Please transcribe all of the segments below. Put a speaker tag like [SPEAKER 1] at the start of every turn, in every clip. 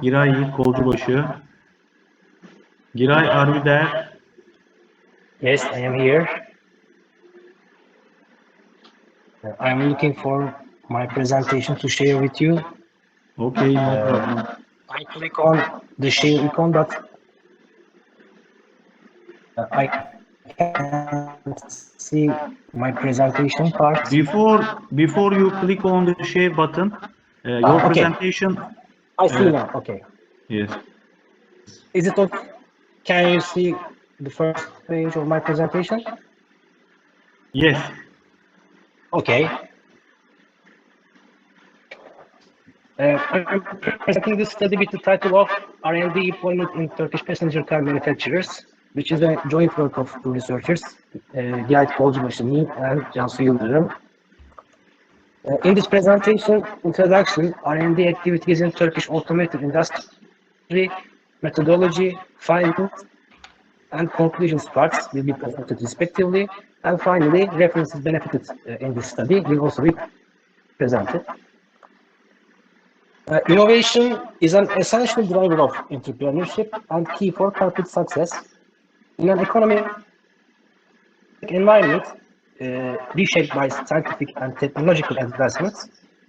[SPEAKER 1] Giray Yiğit KOLCUBAŞI. Giray, are you there?
[SPEAKER 2] Yes, I am here. I'm looking for my presentation to share with you.
[SPEAKER 1] Okay, no problem.
[SPEAKER 2] I click on the share icon, but I can't see my presentation part.
[SPEAKER 1] Before you click on the share button, your
[SPEAKER 2] Okay.
[SPEAKER 1] presentation.
[SPEAKER 2] I see now. Okay.
[SPEAKER 1] Yes.
[SPEAKER 2] Is it okay? Can you see the first page of my presentation?
[SPEAKER 1] Yes.
[SPEAKER 2] Okay. I'm presenting this study with the title of R&D Employment in Turkish Passenger Car Manufacturers, which is a joint work of two researchers, Yiğit KOLCUBAŞI and Cansu YILDIRIM. In this presentation, introduction, R&D activities in Turkish automotive industry, methodology, findings, and conclusions parts will be presented respectively, and finally, references benefited in this study will also be presented. Innovation is an essential driver of entrepreneurship and key for corporate success. In an economic environment reshaped by scientific and technological advancements,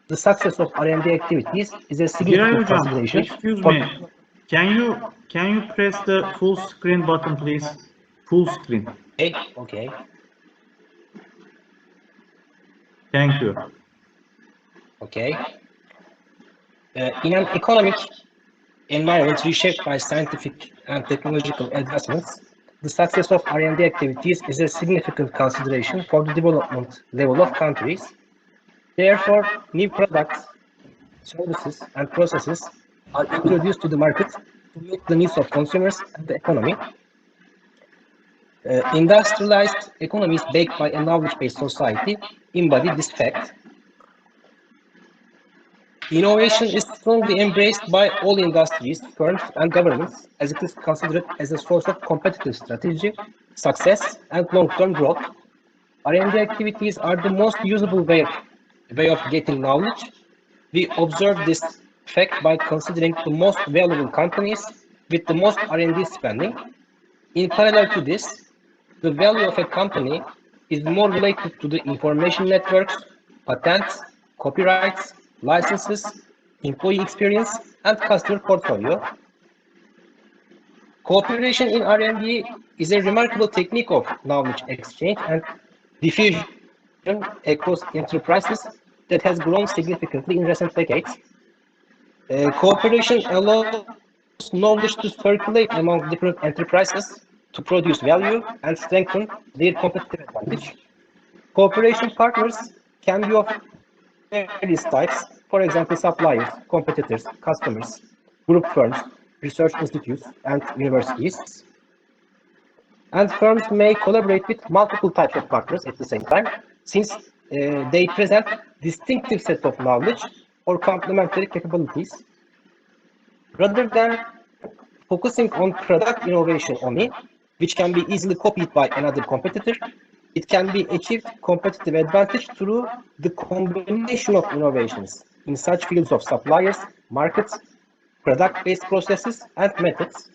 [SPEAKER 2] the success of R&D activities is a significant consideration.
[SPEAKER 1] Excuse me. Can you press the full screen button, please? Full screen.
[SPEAKER 2] Okay.
[SPEAKER 1] Thank you.
[SPEAKER 2] Okay. In an economic environment reshaped by scientific and technological advancements, the success of R&D activities is a significant consideration for the development level of countries. Therefore, new products, services, and processes are introduced to the market to meet the needs of consumers and the economy. Industrialized economies baked by a knowledge-based society embody this fact. Innovation is strongly embraced by all industries, firms, and governments, as it is considered as a source of competitive strategy, success, and long-term growth. R&D activities are the most usable way of getting knowledge. We observe this fact by considering the most valuable companies with the most R&D spending. In parallel to this, the value of a company is more related to the information networks, patents, copyrights, licenses, employee experience, and customer portfolio. Cooperation in R&D is a remarkable technique of knowledge exchange and diffusion across enterprises that has grown significantly in recent decades. Cooperation allows knowledge to circulate among different enterprises to produce value and strengthen their competitive advantage. Cooperation partners can be of various types, for example, suppliers, competitors, customers, group firms, research institutes, and universities. And firms may collaborate with multiple types of partners at the same time, since they present distinctive set of knowledge or complementary capabilities. Rather than focusing on product innovation only, which can be easily copied by another competitor, it can be achieved competitive advantage through the combination of innovations in such fields of suppliers, markets, product-based processes, and methods.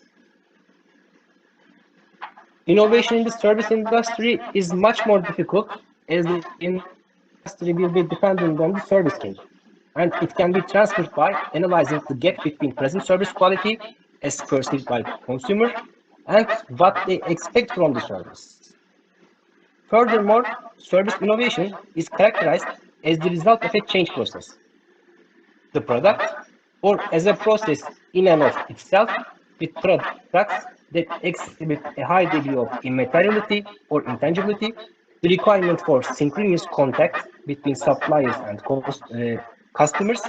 [SPEAKER 2] Innovation in the service industry is much more difficult, as the industry will be dependent on the service chain, and it can be transferred by analyzing the gap between present service quality as perceived by consumer and what they expect from the service. Furthermore, service innovation is characterized as the result of a change process. The product, or as a process in and of itself, with products that exhibit a high degree of immateriality or intangibility, the requirement for synchronous contact between suppliers and customers,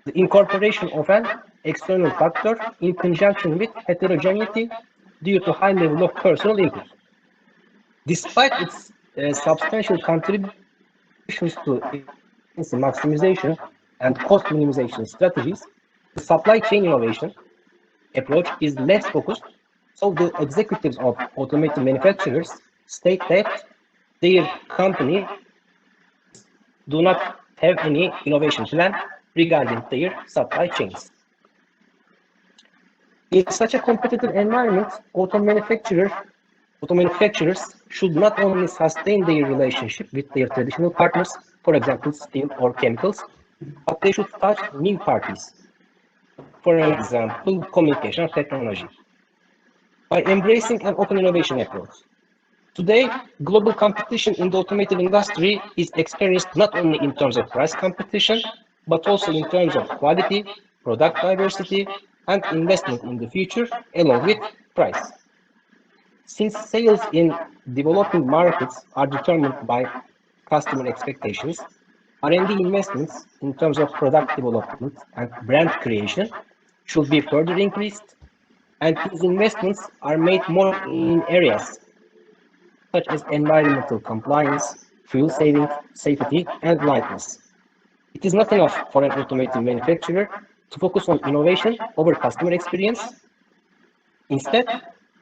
[SPEAKER 2] the incorporation of an external factor in conjunction with heterogeneity due to high level of personal input. Despite its substantial contributions to efficiency maximization and cost minimization strategies, the supply chain innovation approach is less focused, so the executives of automotive manufacturers state that their company do not have any innovation plan regarding their supply chains. In such a competitive environment, auto manufacturers should not only sustain their relationship with their traditional partners, for example, steel or chemicals, but they should touch new parties, for example, communication technology, by embracing an open innovation approach. Today, global competition in the automotive industry is experienced not only in terms of price competition, but also in terms of quality, product diversity, and investment in the future, along with price. Since sales in developing markets are determined by customer expectations, R&D investments in terms of product development and brand creation should be further increased, and these investments are made more in areas such as environmental compliance, fuel saving, safety, and lightness. It is not enough for an automotive manufacturer to focus on innovation over customer experience. Instead,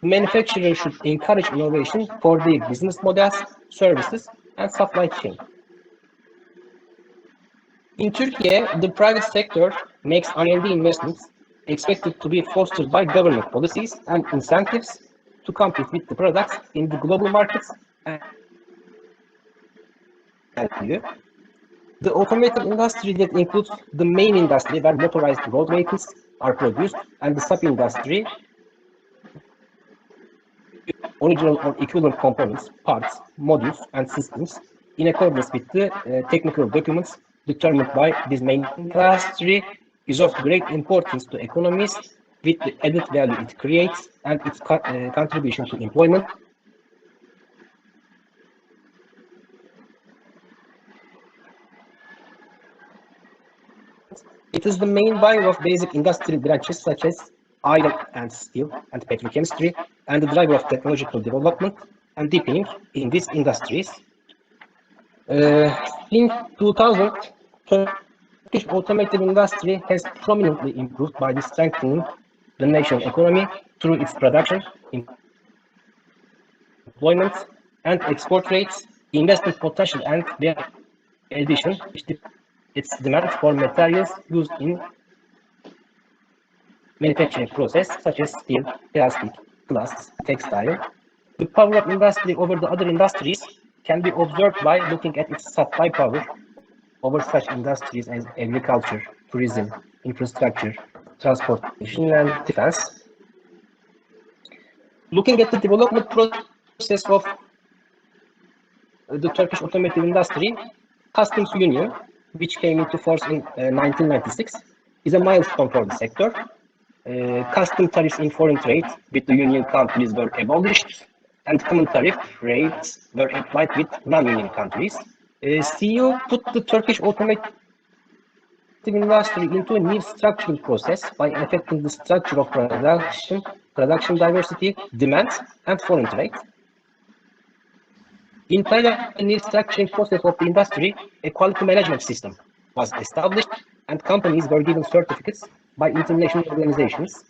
[SPEAKER 2] the manufacturer should encourage innovation for their business models, services, and supply chain. In Turkey, the private sector makes R&D investments expected to be fostered by government policies and incentives to compete with the products in the global markets. The automotive industry that includes the main industry where motorized road vehicles are produced and the sub-industry, original or equivalent components, parts, modules, and systems in accordance with the technical documents determined by this main industry is of great importance to economies with the added value it creates and its contribution to employment. It is the main buyer of basic industrial branches such as iron and steel and petrochemistry, and the driver of technological development and deepening in these industries. Since 2000, Turkish automotive industry has prominently improved by strengthening the national economy through its production, employment, and export rates, investment potential, and their addition, its demand for materials used in manufacturing process such as steel, plastic, glass, textile. The power of industry over the other industries can be observed by looking at its supply power over such industries as agriculture, tourism, infrastructure, transportation, and defense. Looking at the development process of the Turkish automotive industry, Customs Union, which came into force in 1996, is a milestone for the sector. Custom tariffs in foreign trade with the union countries were abolished, and common tariff rates were applied with non-union countries. CEO put the Turkish automotive industry into a new structural process by affecting the structure of production diversity, demand, and foreign trade. In parallel to the new structuring process of the industry, a quality management system was established, and companies were given certificates by international organizations.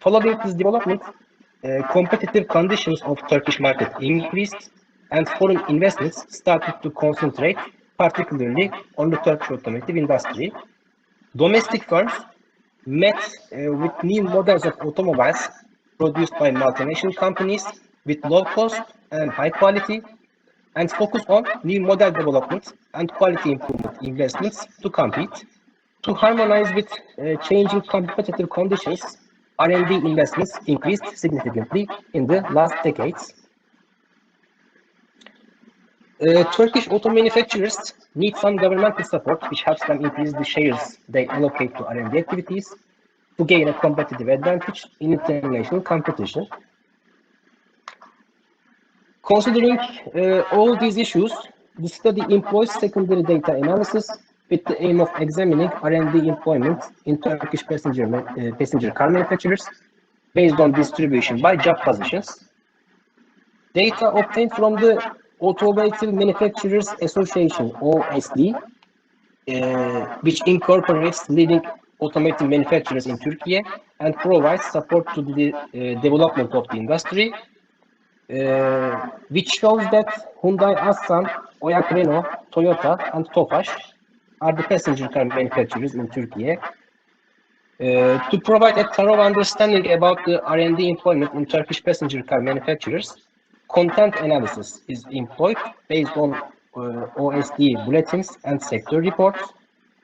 [SPEAKER 2] Following this development, competitive conditions of Turkish market increased, and foreign investments started to concentrate, particularly on the Turkish automotive industry. Domestic firms met with new models of automobiles produced by multinational companies with low cost and high quality, and focus on new model development and quality improvement investments to compete. To harmonize with changing competitive conditions, R&D investments increased significantly in the last decades. Turkish auto manufacturers need some governmental support, which helps them increase the shares they allocate to R&D activities to gain a competitive advantage in international competition. Considering all these issues, the study employs secondary data analysis with the aim of examining R&D employment in Turkish passenger car manufacturers based on distribution by job positions. Data obtained from the Automotive Manufacturers Association, OSD, which incorporates leading automotive manufacturers in Turkey and provides support to the development of the industry, which shows that Hyundai Assan, Oyak Renault, Toyota, and Tofaş are the passenger car manufacturers in Turkey. To provide a thorough understanding about the R&D employment in Turkish passenger car manufacturers, content analysis is employed based on OSD bulletins and sector reports,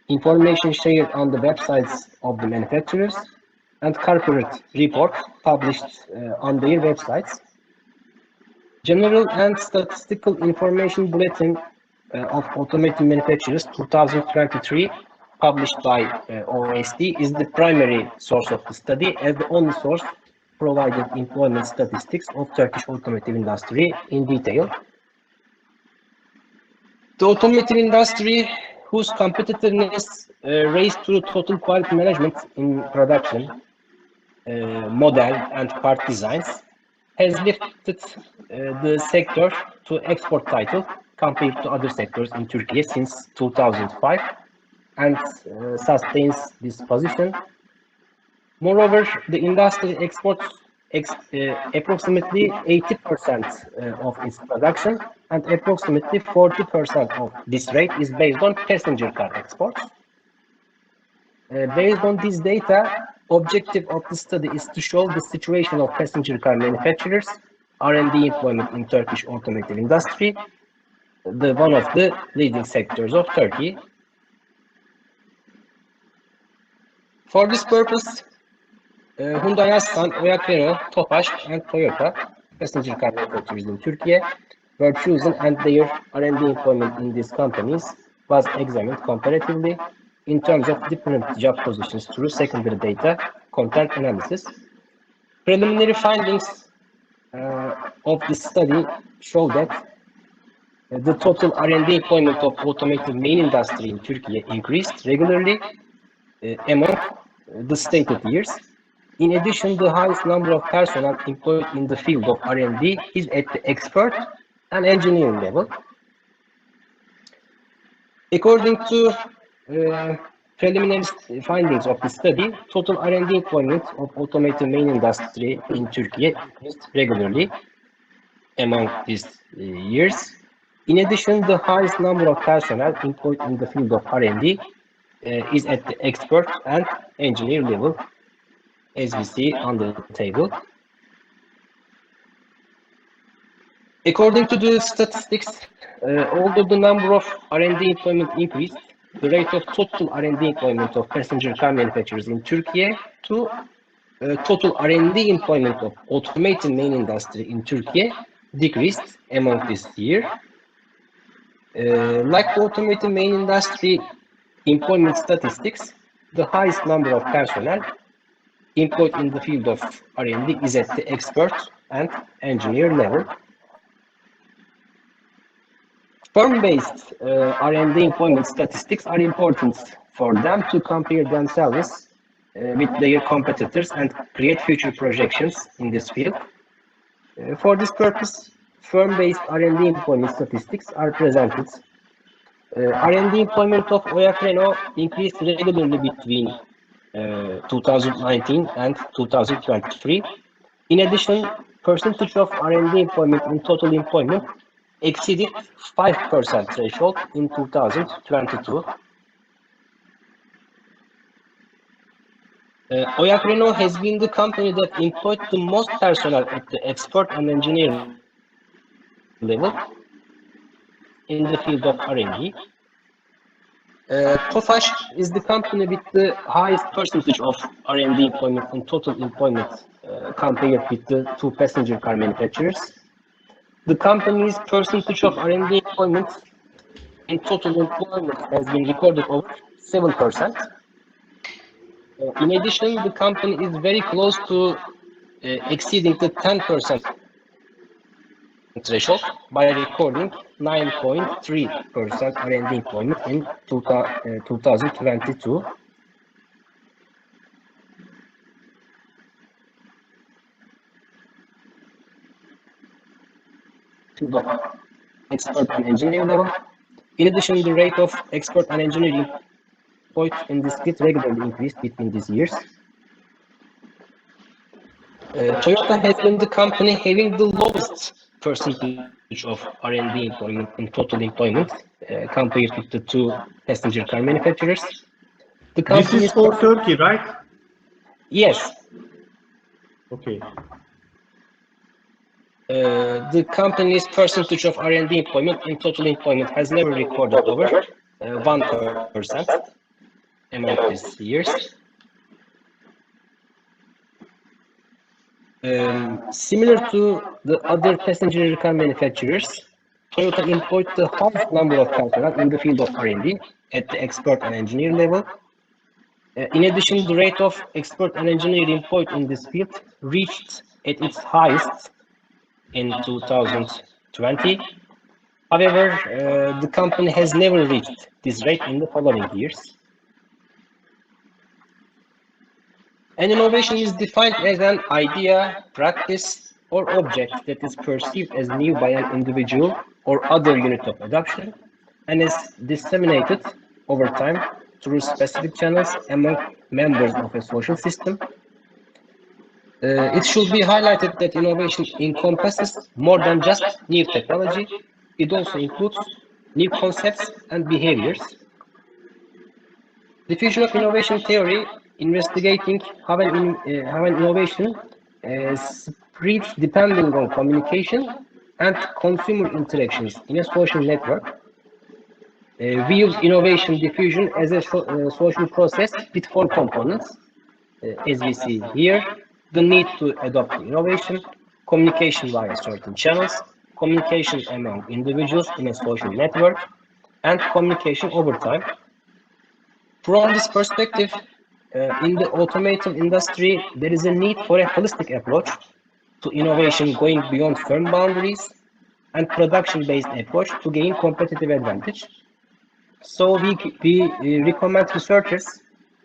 [SPEAKER 2] information shared on the websites of the manufacturers, and corporate reports published on their websites. General and Statistical Information Bulletin of Automotive Manufacturers 2023, published by OSD, is the primary source of the study, as the only source providing employment statistics of Turkish automotive industry in detail. The automotive industry, whose competitiveness raised through total quality management in production, model and part designs, has lifted the sector to export title compared to other sectors in Turkey since 2005 and sustains this position. Moreover, the industry exports approximately 80% of its production, and approximately 40% of this rate is based on passenger car exports. Based on this data, objective of the study is to show the situation of passenger car manufacturers, R&D employment in Turkish automotive industry, one of the leading sectors of Turkey. For this purpose, Hyundai Aslan, Oyak Renault, Tofaş, and Toyota, passenger car manufacturers in Turkey, were chosen, and their R&D employment in these companies was examined comparatively in terms of different job positions through secondary data content analysis. Preliminary findings of this study show that the total R&D employment of automotive main industry in Turkey increased regularly among the stated years. In addition, the highest number of personnel employed in the field of R&D is at the expert and engineering level. According to preliminary findings of the study, total R&D employment of automotive main industry in Turkey increased regularly among these years. In addition, the highest number of personnel employed in the field of R&D is at the expert and engineer level, as we see on the table. According to the statistics, although the number of R&D employment increased, the rate of total R&D employment of passenger car manufacturers in Turkey to total R&D employment of automotive main industry in Turkey decreased among this year. Like the automotive main industry employment statistics, the highest number of personnel employed in the field of R&D is at the expert and engineer level. Firm-based R&D employment statistics are important for them to compare themselves with their competitors and create future projections in this field. For this purpose, firm-based R&D employment statistics are presented. R&D employment of Oyak Renault increased regularly between 2019 and 2023. In addition, percentage of R&D employment in total employment exceeded 5% threshold in 2022. Oyak Renault has been the company that employed the most personnel at the expert and engineering level in the field of R&D. Tofaş is the company with the highest percentage of R&D employment in total employment compared with the two passenger car manufacturers. The company's percentage of R&D employment in total employment has been recorded over 7%. In addition, the company is very close to exceeding the 10% threshold by recording 9.3% R&D employment in 2022. To the expert and engineering level. In addition, the rate of expert and engineering employed in this field regularly increased between these years. Toyota has been the company having the lowest percentage of R&D employment in total employment compared with the two passenger car manufacturers. The
[SPEAKER 1] This is for Turkey, right?
[SPEAKER 2] Yes.
[SPEAKER 1] Okay.
[SPEAKER 2] The company's percentage of R&D employment in total employment has never recorded over 1% among these years. Similar to the other passenger car manufacturers, Toyota employed the highest number of personnel in the field of R&D at the expert and engineer level. In addition, the rate of expert and engineer employed in this field reached at its highest in 2020. However, the company has never reached this rate in the following years. An innovation is defined as an idea, practice, or object that is perceived as new by an individual or other unit of production and is disseminated over time through specific channels among members of a social system. It should be highlighted that innovation encompasses more than just new technology. It also includes new concepts and behaviors. Diffusion of innovation theory, investigating how an innovation spreads depending on communication and consumer interactions in a social network, views innovation diffusion as a social process with four components, as we see here: the need to adopt innovation, communication via certain channels, communication among individuals in a social network, and communication over time. From this perspective, in the automotive industry, there is a need for a holistic approach to innovation going beyond firm boundaries and production-based approach to gain competitive advantage. So we recommend researchers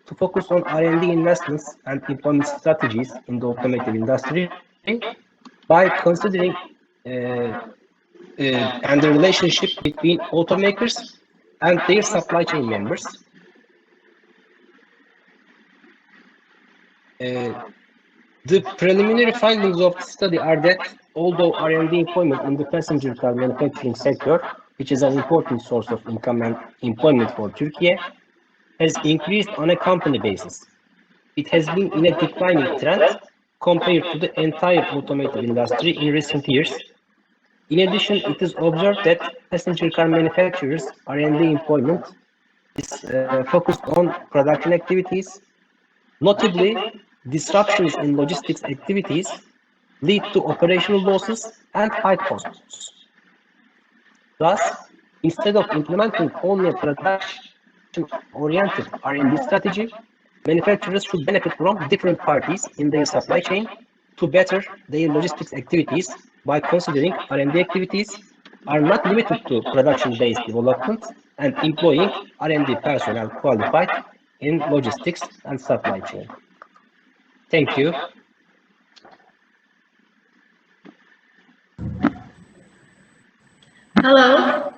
[SPEAKER 2] to focus on R&D investments and employment strategies in the automotive industry by considering and the relationship between automakers and their supply chain members. The preliminary findings of the study are that although R&D employment in the passenger car manufacturing sector, which is an important source of income and employment for Turkey, has increased on a company basis, it has been in a declining trend compared to the entire automotive industry in recent years. In addition, it is observed that passenger car manufacturers' R&D employment is focused on production activities. Notably, disruptions in logistics activities lead to operational losses and high costs. Thus, instead of implementing only a production-oriented R&D strategy, manufacturers should benefit from different parties in their supply chain to better their logistics activities by considering R&D activities are not limited to production-based development and employing R&D personnel qualified in logistics and supply chain. Thank you.
[SPEAKER 3] Hello,